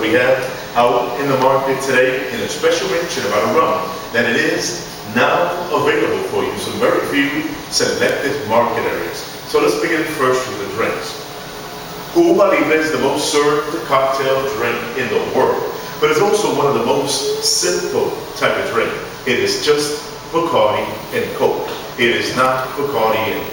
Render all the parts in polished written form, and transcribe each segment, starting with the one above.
we have out in the market today, in a special mention about a rum, that it is now available for you in some very few selected market areas. So let's begin first with the drinks. Cuba Libre is the most served cocktail drink in the world, but it's also one of the most simple type of drink. It is just Bacardi and Coke. It is not Bacardi and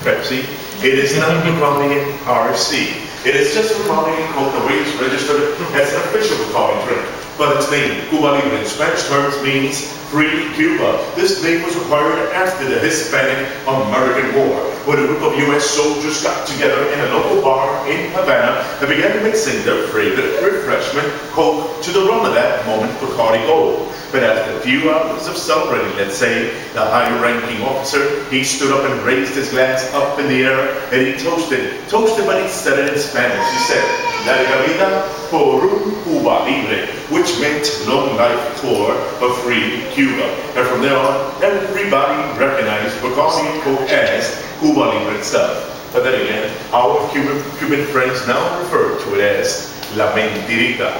Pepsi. It is not Bacardi and RC. It is just Bacardi and Coke, the way it's registered as an official Bacardi drink. But its name, Cuba Libre, in Spanish terms means free Cuba. This name was acquired after the Hispanic-American War, when a group of U.S. soldiers got together in a local bar in Havana and began mixing their favorite refreshment, Coke, to the rum of that moment, Bacardi Gold. But after a few hours of celebrating, let's say, the high-ranking officer, he stood up and raised his glass up in the air, and he toasted, but he said it in Spanish. He said, "Larga vida por un Cuba Libre," which meant long life for a free Cuba. And from there on, everybody recognized Bacardi and Coke as Cuba Libre itself. But then again, our Cuban friends now refer to it as La Mentirita,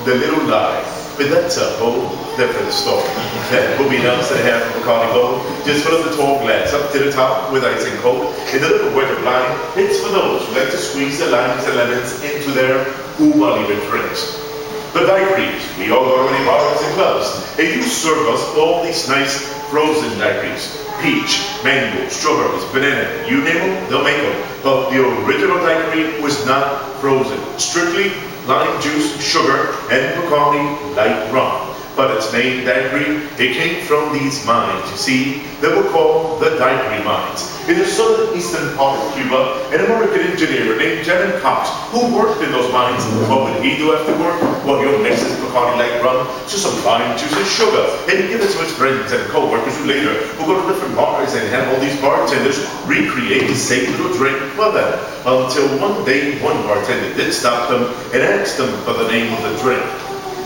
the little lie. But that's a whole different story. That will be announced at half of Bacardi Gold. Just fill up the tall glass up to the top with ice and Coke. And the little wedge of lime, it's for those who like to squeeze the limes and lemons into their Cuba Libre drinks. The daiquiris, we all go to many bars and clubs. They do serve us all these nice frozen daiquiris. Peach, mango, strawberries, banana, you name them, they'll make them. But the original daiquiri was not frozen. Strictly lime juice, sugar, and Bacardi light rum. But its name, daiquiri, it came from these mines, you see, that were called the daiquiri mines. In the southeastern part of Cuba, an American engineer named Janet Cox, who worked in those mines, what would he do after work? Well, he'll mix his Bacardi light rum to some lime juice and sugar, and he'd give it to his friends and co-workers who later will go to different bars and have all these bartenders recreate the same little drink for them. Until one day, one bartender did stop them and asked them for the name of the drink.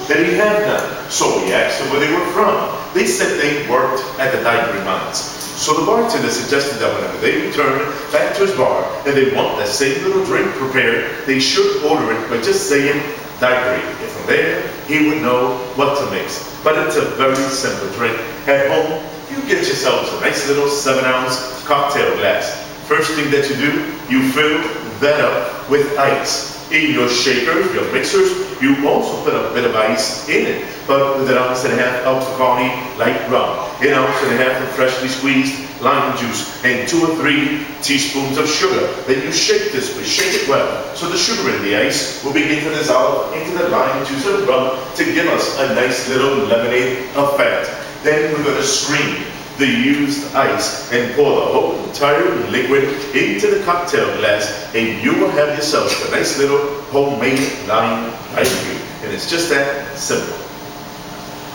That he had none. So he asked them where they were from. They said they worked at the daiquiri mines. So the bartender suggested that whenever they returned back to his bar and they want that same little drink prepared, they should order it by just saying daiquiri. And from there, he would know what to mix. But it's a very simple drink. At home, you get yourselves a nice little 7-ounce cocktail glass. First thing that you do, you fill that up with ice. In your shakers, your mixers, you also put a bit of ice in it, but with 1.5 ounces of Bacardi light rum, 1.5 ounces of freshly squeezed lime juice, and 2 or 3 teaspoons of sugar. Then you shake this, but shake it well, so the sugar in the ice will begin to dissolve into the lime juice and rum to give us a nice little lemonade effect. Then we're going to screen the used ice and pour the whole entire liquid into the cocktail glass, and you will have yourself a nice little homemade lime ice cream. And it's just that simple.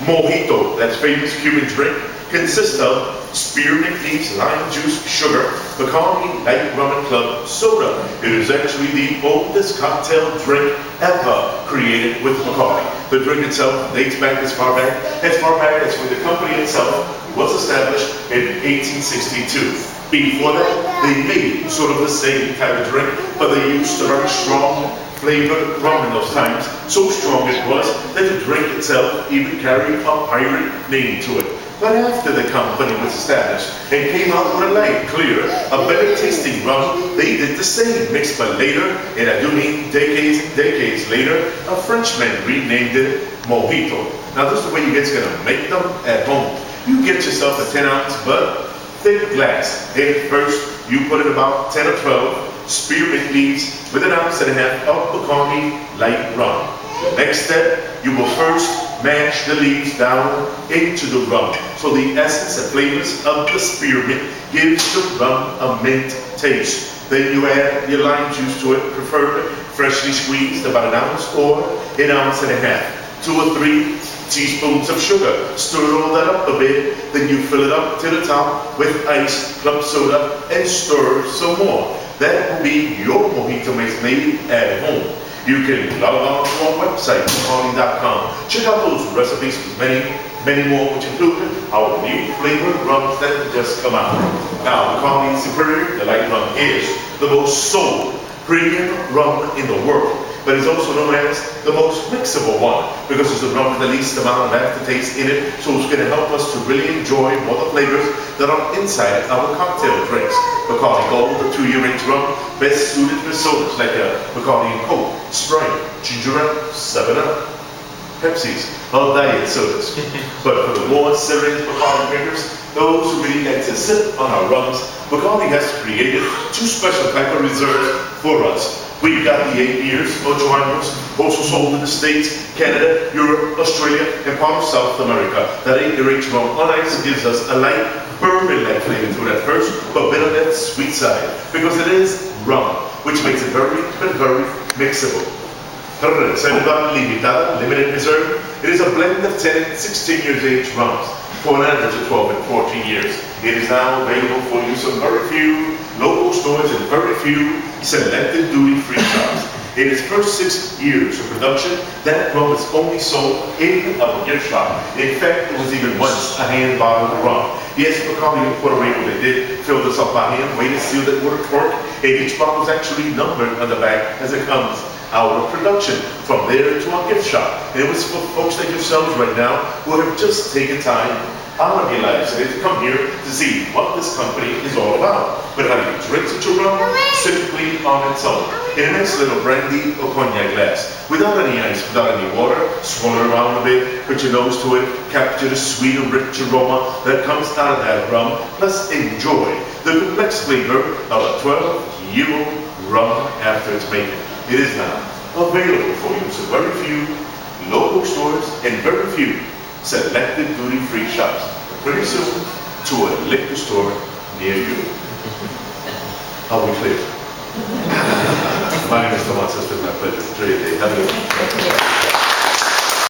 Mojito, that famous Cuban drink, consists of spearmint leaves, lime juice, sugar, Bacardi light rum and club soda. It is actually the oldest cocktail drink ever created with Bacardi. The drink itself dates back as far back as when the company itself was established in 1862. Before that, they made sort of the same type of drink, but they used a very strong flavored rum in those times. So strong it was that the drink itself even carried a pirate name to it. But after the company was established and came out with a light, clear, a better tasting rum, they did the same, mixed but later, and I do mean decades later, a Frenchman renamed it Mojito. Now this is the way you guys are going to make them at home. You get yourself a 10-ounce but thick glass. And first, you put in about 10 or 12 spearmint leaves with 1.5 ounces of Bacardi light rum. The next step, you will first mash the leaves down into the rum. So the essence and flavors of the spearmint gives the rum a mint taste. Then you add your lime juice to it, preferred freshly squeezed, about 1 ounce or 1.5 ounces. 2 or 3 teaspoons of sugar. Stir all that up a bit, then you fill it up to the top with ice, club soda, and stir some more. That will be your mojito mix made at home. You can log on to our website, Bacardi.com. Check out those recipes with many more, which include our new flavored rums that have just come out. Now, Bacardi Superior, the light rum, is the most sold premium rum in the world. but it's also known as the most mixable one because it's the rum with the least amount of aftertaste in it, so it's going to help us to really enjoy all the flavors that are inside our cocktail drinks. Bacardi Gold, the 2-year age rum, best suited for sodas like Bacardi and Coke, Sprite, Ginger Ale, 7-Up, Pepsis, or diet sodas. But for the more serious Bacardi drinkers, those who really like to sip on our rums, Bacardi has created 2 special type of reserves for us. We've got the 8 years Ocho Años, also sold in the States, Canada, Europe, Australia, and part of South America. That 8-year age rum on ice gives us a light bourbon-like flavor to that first, but bit on that sweet side, because it is rum, which makes it very, but very mixable. Reserva Limitada, limited reserve. It is a blend of 10 and 16 years age rums for an average of 12 and 14 years. It is now available for use in very few local stores and very few selected duty-free shops. In its first 6 years of production, that rum is only sold in our gift shop. In fact, it was even once a hand bottle of rum. Yes, Bacardi in Puerto Rico, they did fill this up by hand, weighted, sealed it with a cork, and each bottle is actually numbered on the back as it comes out of production. From there to our gift shop. And it was for folks like yourselves right now who have just taken time out of your lives today to come here to see what this company is all about. But how do you drink such a rum? Simply on its own. In a nice little brandy or cognac glass. Without any ice, without any water, swirl it around a bit, put your nose to it, capture the sweet and rich aroma that comes out of that rum, plus enjoy the complex flavor of a 12-year-old rum after it's making. It is now available for you in very few local stores and very few selected duty-free shops. Pretty soon to a liquor store near you. Are we clear? My name is Thomas. It's been my pleasure. Enjoy your day. Have a good one.